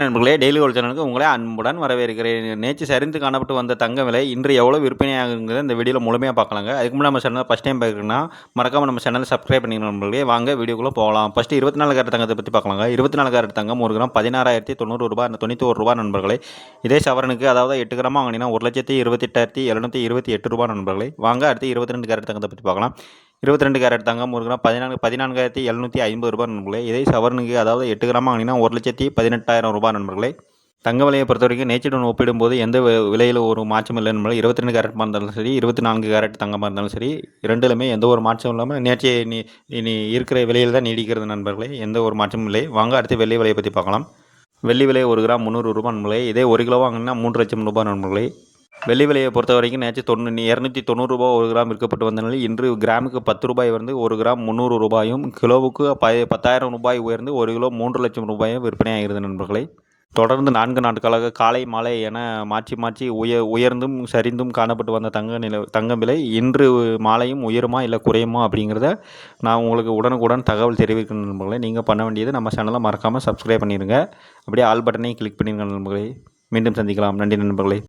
நண்பர்களே, daily gold சேனலுக்கு உங்களை அன்புடன் வரவேற்கிறேன். நேற்று சரிந்து காணப்பட்டு வந்த தங்க விலை இன்று எவ்வளோ விற்பனையாகுங்கிறத இந்த வீடியோவில் முழுமையாக பார்க்கலாங்க. அதுக்கு முன்னாடி நம்ம சேனலை ஃபஸ்ட் டைம் பார்க்குறீங்கன்னா மறக்காம நம்ம சேனலை சப்ஸ்கிரைப் பண்ணிக்கணும் நண்பர்களே. வாங்க வீடியோக்குள்ளே போகலாம். ஃபஸ்ட்டு 24 கேரட் தங்கத்தை பற்றி பார்க்கலாங்க. 24 கேரட் தங்கம் 1 கிராம் 16,90 ரூபாய் 91 ரூபாய் நண்பர்களே. இதே சவரனுக்கு அதாவது 8 கிராம் வாங்கினீங்கன்னா 1,28,728 ரூபாய் நண்பர்களே. வாங்க அடுத்து 22 கேரட் தங்கத்தை பற்றி பார்க்கலாம். 22 கேரட் தங்கம் 1 கிராம் 14,750 ரூபாய் நண்பர்களே. இதே சவரனுக்கு அதாவது 8 கிராம் வாங்கினீங்கன்னா 1,18,000 ரூபாய் நண்பர்களே. தங்க விலையை பொறுத்த வரைக்கும் நேற்றுடன் ஒப்பிடும்போது எந்த விலையில் ஒரு மாற்றம் இல்லை நண்பர்களே. 22 கேரட் இருந்தாலும் சரி, 24 கேரட் தங்கமாக இருந்தாலும் சரி, இரண்டுலையுமே எந்த ஒரு மாற்றம் இல்லாமல் நேற்று இனி இருக்கிற விலையில் தான் நீடிக்கிறது நண்பர்களே. எந்த ஒரு மாற்றமும் இல்லை. வாங்க அடுத்து வெள்ளி விலையை பற்றி பார்க்கலாம். வெள்ளி விலை 1 கிராம் 300 ரூபாய் நண்பர்களே. இதே 1 கிலோ வாங்கினா 3 லட்சம் ரூபாய் நண்பர்களே. வெள்ளி விலையை பொறுத்த வரைக்கும் நேற்று 290 ரூபா 1 கிராம் விற்கப்பட்டு வந்த நிலையில் இன்று கிராமுக்கு 10 ரூபாய் வந்து 1 கிராம் 300 ரூபாயும், கிலோவுக்கு 10,000 ரூபாய் உயர்ந்து 1 கிலோ 3 லட்சம் ரூபாயும் விற்பனையாகிறது நண்பர்களே. தொடர்ந்து 4 நாட்களாக காலை மாலை என மாற்றி உயர்ந்தும் சரிந்தும் காணப்பட்டு வந்த தங்கம் விலை இன்று மாலையும் உயருமா இல்லை குறையுமா அப்படிங்கிறத நான் உங்களுக்கு உடனுக்குடன் தகவல் தெரிவிக்கணும் நண்பர்களே. நீங்கள் பண்ண வேண்டியது நம்ம சேனலை மறக்காமல் சப்ஸ்கிரைப் பண்ணிடுங்க. அப்படியே ஆல் பட்டனையும் கிளிக் பண்ணிடுங்க நண்பர்களே. மீண்டும் சந்திக்கலாம். நன்றி நண்பர்களே.